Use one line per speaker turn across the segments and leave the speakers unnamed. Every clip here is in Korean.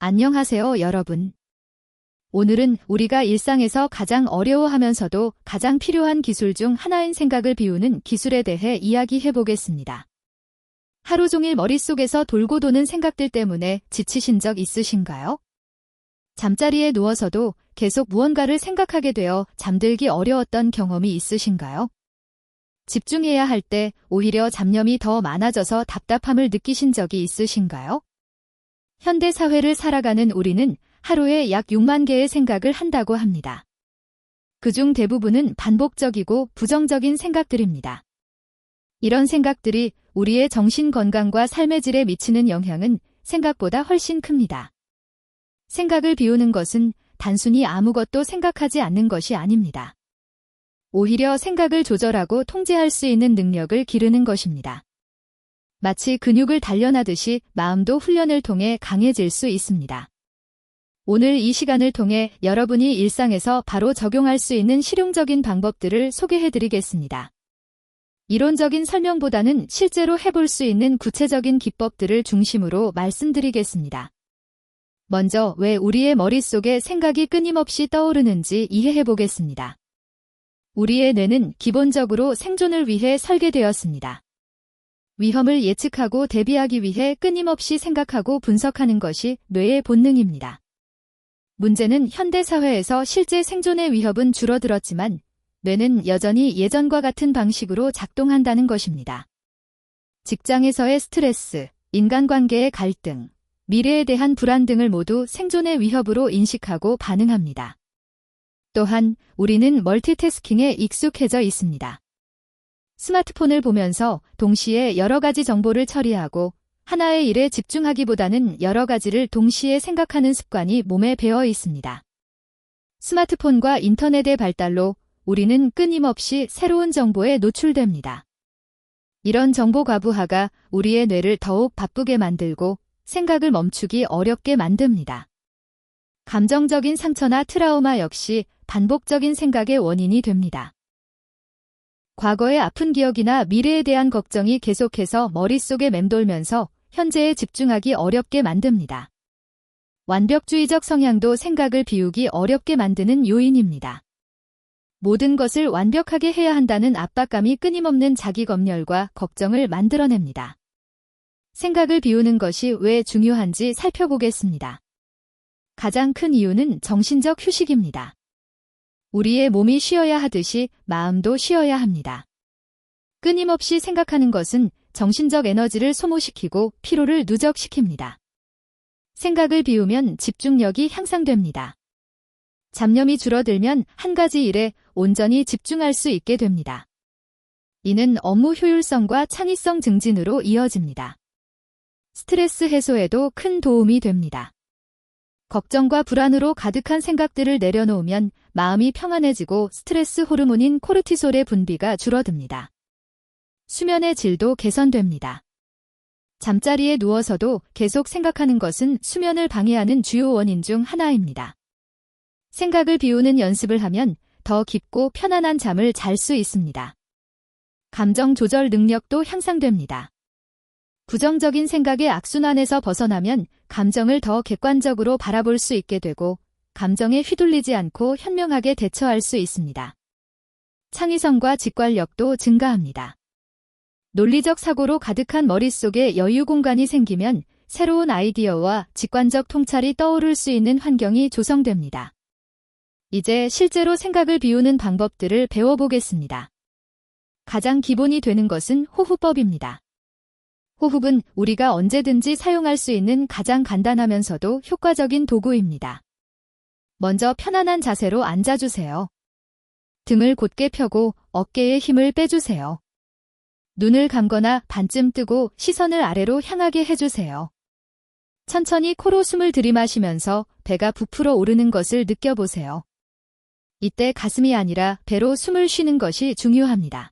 안녕하세요, 여러분. 오늘은 우리가 일상에서 가장 어려워하면서도 가장 필요한 기술 중 하나인 생각을 비우는 기술에 대해 이야기해 보겠습니다. 하루 종일 머릿속에서 돌고 도는 생각들 때문에 지치신 적 있으신가요? 잠자리에 누워서도 계속 무언가를 생각하게 되어 잠들기 어려웠던 경험이 있으신가요? 집중해야 할 때 오히려 잡념이 더 많아져서 답답함을 느끼신 적이 있으신가요? 현대 사회를 살아가는 우리는 하루에 약 6만 개의 생각을 한다고 합니다. 그중 대부분은 반복적이고 부정적인 생각들입니다. 이런 생각들이 우리의 정신 건강과 삶의 질에 미치는 영향은 생각보다 훨씬 큽니다. 생각을 비우는 것은 단순히 아무것도 생각하지 않는 것이 아닙니다. 오히려 생각을 조절하고 통제할 수 있는 능력을 기르는 것입니다. 마치 근육을 단련하듯이 마음도 훈련을 통해 강해질 수 있습니다. 오늘 이 시간을 통해 여러분이 일상에서 바로 적용할 수 있는 실용적인 방법들을 소개해드리겠습니다. 이론적인 설명보다는 실제로 해볼 수 있는 구체적인 기법들을 중심으로 말씀드리겠습니다. 먼저 왜 우리의 머릿속에 생각이 끊임없이 떠오르는지 이해해보겠습니다. 우리의 뇌는 기본적으로 생존을 위해 설계되었습니다. 위험을 예측하고 대비하기 위해 끊임없이 생각하고 분석하는 것이 뇌의 본능입니다. 문제는 현대 사회에서 실제 생존의 위협은 줄어들었지만 뇌는 여전히 예전과 같은 방식으로 작동한다는 것입니다. 직장에서의 스트레스, 인간관계의 갈등, 미래에 대한 불안 등을 모두 생존의 위협으로 인식하고 반응합니다. 또한 우리는 멀티태스킹에 익숙해져 있습니다. 스마트폰을 보면서 동시에 여러 가지 정보를 처리하고 하나의 일에 집중하기보다는 여러 가지를 동시에 생각하는 습관이 몸에 배어 있습니다. 스마트폰과 인터넷의 발달로 우리는 끊임없이 새로운 정보에 노출됩니다. 이런 정보 과부하가 우리의 뇌를 더욱 바쁘게 만들고 생각을 멈추기 어렵게 만듭니다. 감정적인 상처나 트라우마 역시 반복적인 생각의 원인이 됩니다. 과거의 아픈 기억이나 미래에 대한 걱정이 계속해서 머릿속에 맴돌면서 현재에 집중하기 어렵게 만듭니다. 완벽주의적 성향도 생각을 비우기 어렵게 만드는 요인입니다. 모든 것을 완벽하게 해야 한다는 압박감이 끊임없는 자기검열과 걱정을 만들어냅니다. 생각을 비우는 것이 왜 중요한지 살펴보겠습니다. 가장 큰 이유는 정신적 휴식입니다. 우리의 몸이 쉬어야 하듯이 마음도 쉬어야 합니다. 끊임없이 생각하는 것은 정신적 에너지를 소모시키고 피로를 누적시킵니다. 생각을 비우면 집중력이 향상됩니다. 잡념이 줄어들면 한 가지 일에 온전히 집중할 수 있게 됩니다. 이는 업무 효율성과 창의성 증진으로 이어집니다. 스트레스 해소에도 큰 도움이 됩니다. 걱정과 불안으로 가득한 생각들을 내려놓으면 마음이 평안해지고 스트레스 호르몬인 코르티솔의 분비가 줄어듭니다. 수면의 질도 개선됩니다. 잠자리에 누워서도 계속 생각하는 것은 수면을 방해하는 주요 원인 중 하나입니다. 생각을 비우는 연습을 하면 더 깊고 편안한 잠을 잘 수 있습니다. 감정 조절 능력도 향상됩니다. 부정적인 생각의 악순환에서 벗어나면 감정을 더 객관적으로 바라볼 수 있게 되고 감정에 휘둘리지 않고 현명하게 대처할 수 있습니다. 창의성과 직관력도 증가합니다. 논리적 사고로 가득한 머릿속에 여유 공간이 생기면 새로운 아이디어와 직관적 통찰이 떠오를 수 있는 환경이 조성됩니다. 이제 실제로 생각을 비우는 방법들을 배워보겠습니다. 가장 기본이 되는 것은 호흡법입니다. 호흡은 우리가 언제든지 사용할 수 있는 가장 간단하면서도 효과적인 도구입니다. 먼저 편안한 자세로 앉아주세요. 등을 곧게 펴고 어깨에 힘을 빼주세요. 눈을 감거나 반쯤 뜨고 시선을 아래로 향하게 해주세요. 천천히 코로 숨을 들이마시면서 배가 부풀어 오르는 것을 느껴보세요. 이때 가슴이 아니라 배로 숨을 쉬는 것이 중요합니다.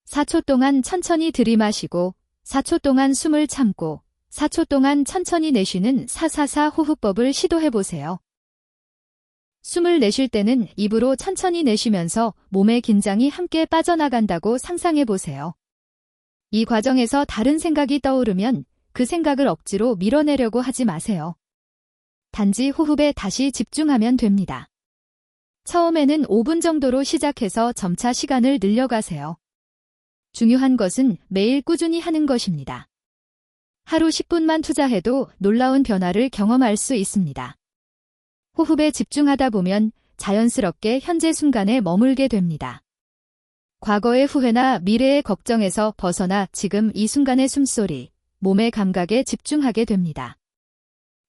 4초 동안 천천히 들이마시고 4초 동안 숨을 참고 4초 동안 천천히 내쉬는 444 호흡법을 시도해보세요. 숨을 내쉴 때는 입으로 천천히 내쉬면서 몸의 긴장이 함께 빠져나간다고 상상해보세요. 이 과정에서 다른 생각이 떠오르면 그 생각을 억지로 밀어내려고 하지 마세요. 단지 호흡에 다시 집중하면 됩니다. 처음에는 5분 정도로 시작해서 점차 시간을 늘려가세요. 중요한 것은 매일 꾸준히 하는 것입니다. 하루 10분만 투자해도 놀라운 변화를 경험할 수 있습니다. 호흡에 집중하다 보면 자연스럽게 현재 순간에 머물게 됩니다. 과거의 후회나 미래의 걱정에서 벗어나 지금 이 순간의 숨소리, 몸의 감각에 집중하게 됩니다.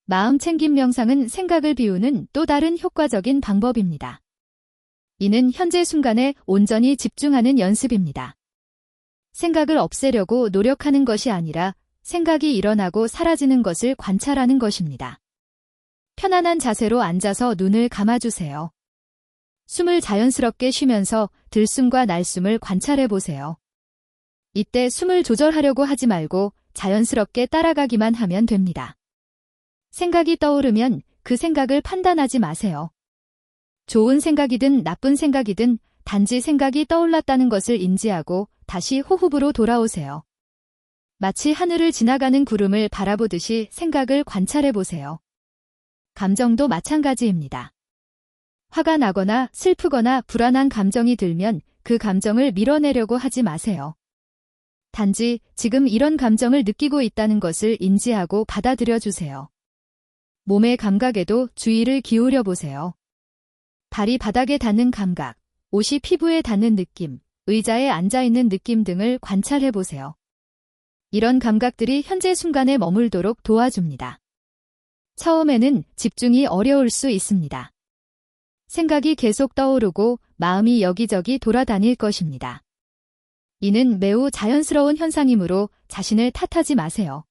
마음 챙김 명상은 생각을 비우는 또 다른 효과적인 방법입니다. 이는 현재 순간에 온전히 집중하는 연습입니다. 생각을 없애려고 노력하는 것이 아니라 생각이 일어나고 사라지는 것을 관찰하는 것입니다. 편안한 자세로 앉아서 눈을 감아주세요. 숨을 자연스럽게 쉬면서 들숨과 날숨을 관찰해 보세요. 이때 숨을 조절하려고 하지 말고 자연스럽게 따라가기만 하면 됩니다. 생각이 떠오르면 그 생각을 판단하지 마세요. 좋은 생각이든 나쁜 생각이든 단지 생각이 떠올랐다는 것을 인지하고 다시 호흡으로 돌아오세요. 마치 하늘을 지나가는 구름을 바라보듯이 생각을 관찰해 보세요. 감정도 마찬가지입니다. 화가 나거나 슬프거나 불안한 감정이 들면 그 감정을 밀어내려고 하지 마세요. 단지 지금 이런 감정을 느끼고 있다는 것을 인지하고 받아들여 주세요. 몸의 감각에도 주의를 기울여 보세요. 발이 바닥에 닿는 감각, 옷이 피부에 닿는 느낌, 의자에 앉아있는 느낌 등을 관찰해 보세요. 이런 감각들이 현재 순간에 머물도록 도와줍니다. 처음에는 집중이 어려울 수 있습니다. 생각이 계속 떠오르고 마음이 여기저기 돌아다닐 것입니다. 이는 매우 자연스러운 현상이므로 자신을 탓하지 마세요.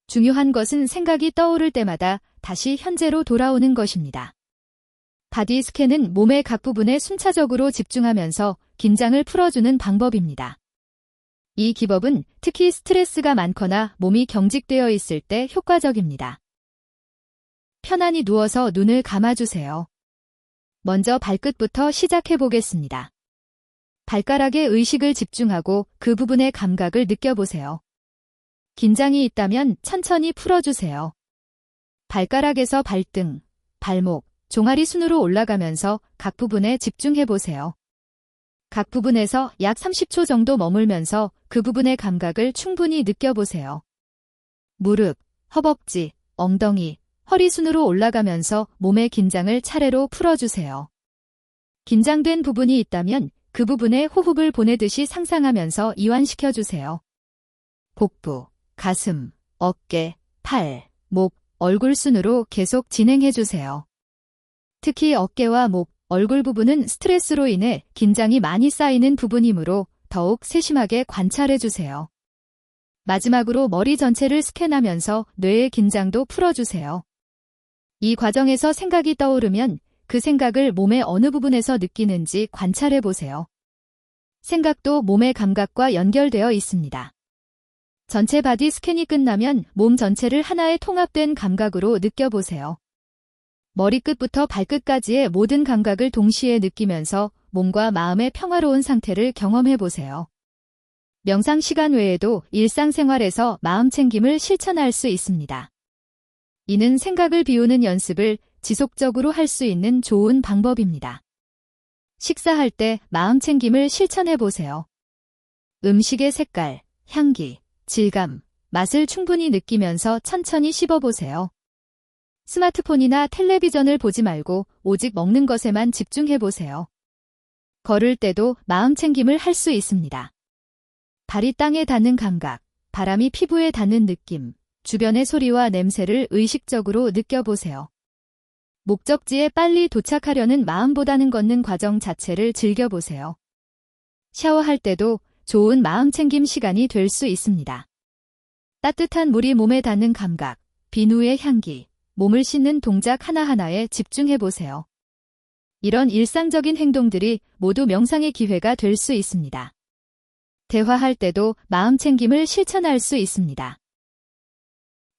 중요한 것은 생각이 떠오를 때마다 다시 현재로 돌아오는 것입니다. 바디 스캔은 몸의 각 부분에 순차적으로 집중하면서 긴장을 풀어주는 방법입니다. 이 기법은 특히 스트레스가 많거나 몸이 경직되어 있을 때 효과적입니다. 편안히 누워서 눈을 감아주세요. 먼저 발끝부터 시작해 보겠습니다. 발가락에 의식을 집중하고 그 부분의 감각을 느껴보세요. 긴장이 있다면 천천히 풀어주세요. 발가락에서 발등, 발목, 종아리 순으로 올라가면서 각 부분에 집중해 보세요. 각 부분에서 약 30초 정도 머물면서 그 부분의 감각을 충분히 느껴보세요. 무릎, 허벅지, 엉덩이, 허리 순으로 올라가면서 몸의 긴장을 차례로 풀어주세요. 긴장된 부분이 있다면 그 부분에 호흡을 보내듯이 상상하면서 이완시켜주세요. 복부, 가슴, 어깨, 팔, 목, 얼굴 순으로 계속 진행해주세요. 특히 어깨와 목, 얼굴 부분은 스트레스로 인해 긴장이 많이 쌓이는 부분이므로 더욱 세심하게 관찰해주세요. 마지막으로 머리 전체를 스캔하면서 뇌의 긴장도 풀어주세요. 이 과정에서 생각이 떠오르면 그 생각을 몸의 어느 부분에서 느끼는지 관찰해보세요. 생각도 몸의 감각과 연결되어 있습니다. 전체 바디 스캔이 끝나면 몸 전체를 하나의 통합된 감각으로 느껴보세요. 머리끝부터 발끝까지의 모든 감각을 동시에 느끼면서 몸과 마음의 평화로운 상태를 경험해보세요. 명상 시간 외에도 일상생활에서 마음 챙김을 실천할 수 있습니다. 이는 생각을 비우는 연습을 지속적으로 할 수 있는 좋은 방법입니다. 식사할 때 마음 챙김을 실천해보세요. 음식의 색깔, 향기, 질감, 맛을 충분히 느끼면서 천천히 씹어보세요. 스마트폰이나 텔레비전을 보지 말고 오직 먹는 것에만 집중해보세요. 걸을 때도 마음 챙김을 할 수 있습니다. 발이 땅에 닿는 감각, 바람이 피부에 닿는 느낌, 주변의 소리와 냄새를 의식적으로 느껴보세요. 목적지에 빨리 도착하려는 마음보다는 걷는 과정 자체를 즐겨보세요. 샤워할 때도 좋은 마음 챙김 시간이 될 수 있습니다. 따뜻한 물이 몸에 닿는 감각, 비누의 향기, 몸을 씻는 동작 하나하나에 집중해보세요. 이런 일상적인 행동들이 모두 명상의 기회가 될 수 있습니다. 대화할 때도 마음 챙김을 실천할 수 있습니다.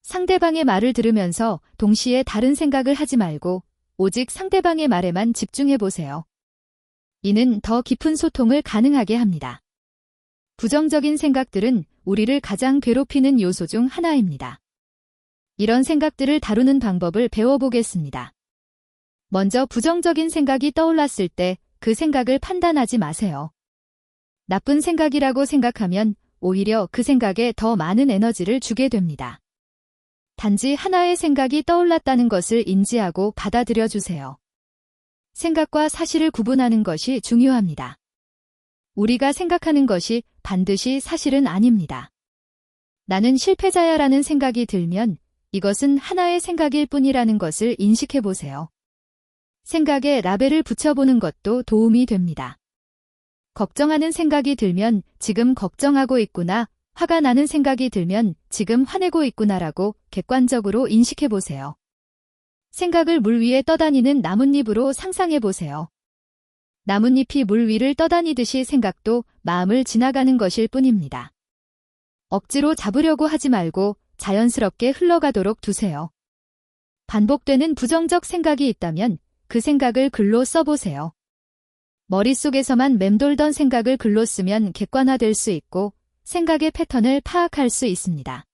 상대방의 말을 들으면서 동시에 다른 생각을 하지 말고 오직 상대방의 말에만 집중해보세요. 이는 더 깊은 소통을 가능하게 합니다. 부정적인 생각들은 우리를 가장 괴롭히는 요소 중 하나입니다. 이런 생각들을 다루는 방법을 배워보겠습니다. 먼저 부정적인 생각이 떠올랐을 때 그 생각을 판단하지 마세요. 나쁜 생각이라고 생각하면 오히려 그 생각에 더 많은 에너지를 주게 됩니다. 단지 하나의 생각이 떠올랐다는 것을 인지하고 받아들여 주세요. 생각과 사실을 구분하는 것이 중요합니다. 우리가 생각하는 것이 반드시 사실은 아닙니다. 나는 실패자야라는 생각이 들면 이것은 하나의 생각일 뿐이라는 것을 인식해 보세요. 생각에 라벨을 붙여보는 것도 도움이 됩니다. 걱정하는 생각이 들면 지금 걱정하고 있구나, 화가 나는 생각이 들면 지금 화내고 있구나라고 객관적으로 인식해 보세요. 생각을 물 위에 떠다니는 나뭇잎으로 상상해 보세요. 나뭇잎이 물 위를 떠다니듯이 생각도 마음을 지나가는 것일 뿐입니다. 억지로 잡으려고 하지 말고 자연스럽게 흘러가도록 두세요. 반복되는 부정적 생각이 있다면 그 생각을 글로 써보세요. 머릿속에서만 맴돌던 생각을 글로 쓰면 객관화될 수 있고 생각의 패턴을 파악할 수 있습니다.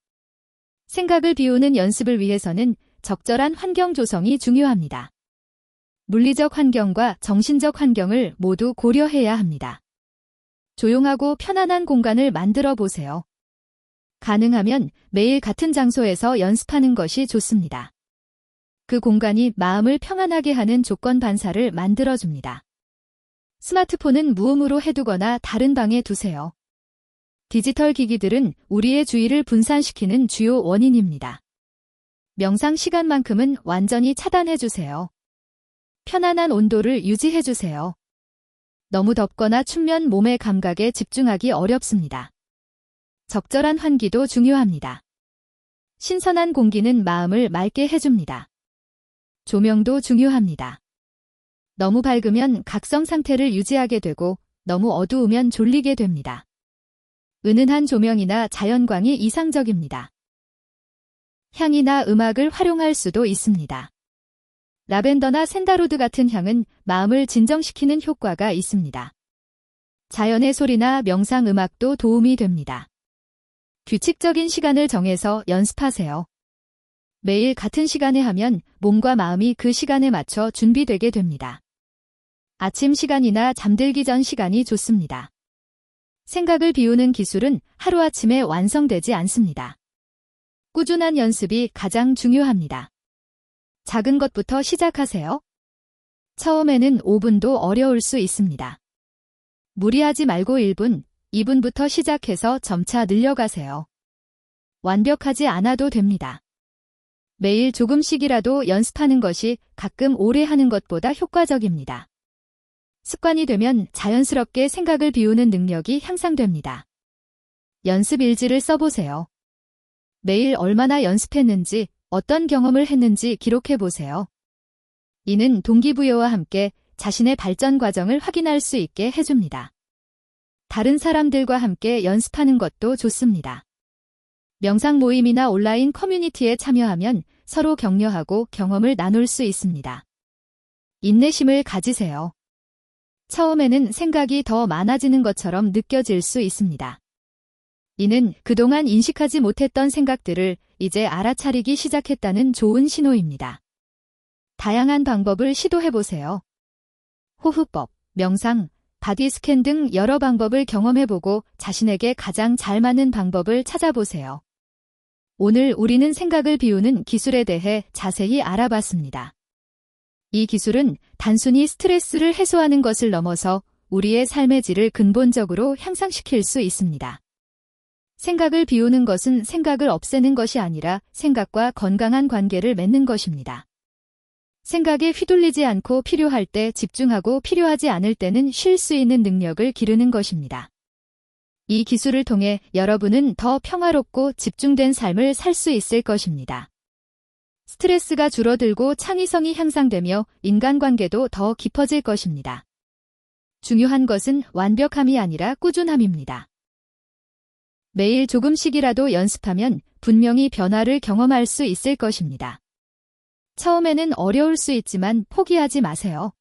생각을 비우는 연습을 위해서는 적절한 환경 조성이 중요합니다. 물리적 환경과 정신적 환경을 모두 고려해야 합니다. 조용하고 편안한 공간을 만들어 보세요. 가능하면 매일 같은 장소에서 연습하는 것이 좋습니다. 그 공간이 마음을 평안하게 하는 조건 반사를 만들어줍니다. 스마트폰은 무음으로 해두거나 다른 방에 두세요. 디지털 기기들은 우리의 주의를 분산시키는 주요 원인입니다. 명상 시간만큼은 완전히 차단해주세요. 편안한 온도를 유지해주세요. 너무 덥거나 춥면 몸의 감각에 집중하기 어렵습니다. 적절한 환기도 중요합니다. 신선한 공기는 마음을 맑게 해줍니다. 조명도 중요합니다. 너무 밝으면 각성 상태를 유지하게 되고 너무 어두우면 졸리게 됩니다. 은은한 조명이나 자연광이 이상적입니다. 향이나 음악을 활용할 수도 있습니다. 라벤더나 샌다로드 같은 향은 마음을 진정시키는 효과가 있습니다. 자연의 소리나 명상 음악도 도움이 됩니다. 규칙적인 시간을 정해서 연습하세요. 매일 같은 시간에 하면 몸과 마음이 그 시간에 맞춰 준비되게 됩니다. 아침 시간이나 잠들기 전 시간이 좋습니다. 생각을 비우는 기술은 하루아침에 완성되지 않습니다. 꾸준한 연습이 가장 중요합니다. 작은 것부터 시작하세요. 처음에는 5분도 어려울 수 있습니다. 무리하지 말고 1분, 2분부터 시작해서 점차 늘려가세요. 완벽하지 않아도 됩니다. 매일 조금씩이라도 연습하는 것이 가끔 오래 하는 것보다 효과적입니다. 습관이 되면 자연스럽게 생각을 비우는 능력이 향상됩니다. 연습 일지를 써보세요. 매일 얼마나 연습했는지, 어떤 경험을 했는지 기록해보세요. 이는 동기부여와 함께 자신의 발전 과정을 확인할 수 있게 해줍니다. 다른 사람들과 함께 연습하는 것도 좋습니다. 명상 모임이나 온라인 커뮤니티에 참여하면 서로 격려하고 경험을 나눌 수 있습니다. 인내심을 가지세요. 처음에는 생각이 더 많아지는 것처럼 느껴질 수 있습니다. 이는 그동안 인식하지 못했던 생각들을 이제 알아차리기 시작했다는 좋은 신호입니다. 다양한 방법을 시도해보세요. 호흡법, 명상, 바디 스캔 등 여러 방법을 경험해보고 자신에게 가장 잘 맞는 방법을 찾아보세요. 오늘 우리는 생각을 비우는 기술에 대해 자세히 알아봤습니다. 이 기술은 단순히 스트레스를 해소하는 것을 넘어서 우리의 삶의 질을 근본적으로 향상시킬 수 있습니다. 생각을 비우는 것은 생각을 없애는 것이 아니라 생각과 건강한 관계를 맺는 것입니다. 생각에 휘둘리지 않고 필요할 때 집중하고 필요하지 않을 때는 쉴 수 있는 능력을 기르는 것입니다. 이 기술을 통해 여러분은 더 평화롭고 집중된 삶을 살 수 있을 것입니다. 스트레스가 줄어들고 창의성이 향상되며 인간관계도 더 깊어질 것입니다. 중요한 것은 완벽함이 아니라 꾸준함입니다. 매일 조금씩이라도 연습하면 분명히 변화를 경험할 수 있을 것입니다. 처음에는 어려울 수 있지만 포기하지 마세요.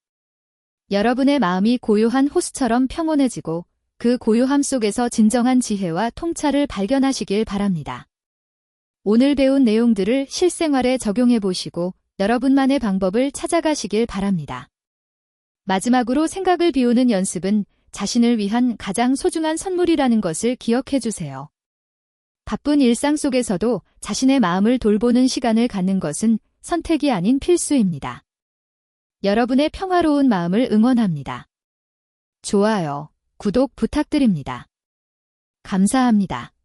여러분의 마음이 고요한 호수처럼 평온해지고 그 고요함 속에서 진정한 지혜와 통찰을 발견하시길 바랍니다. 오늘 배운 내용들을 실생활에 적용해 보시고 여러분만의 방법을 찾아가시길 바랍니다. 마지막으로 생각을 비우는 연습은 자신을 위한 가장 소중한 선물이라는 것을 기억해 주세요. 바쁜 일상 속에서도 자신의 마음을 돌보는 시간을 갖는 것은 선택이 아닌 필수입니다. 여러분의 평화로운 마음을 응원합니다. 좋아요, 구독 부탁드립니다. 감사합니다.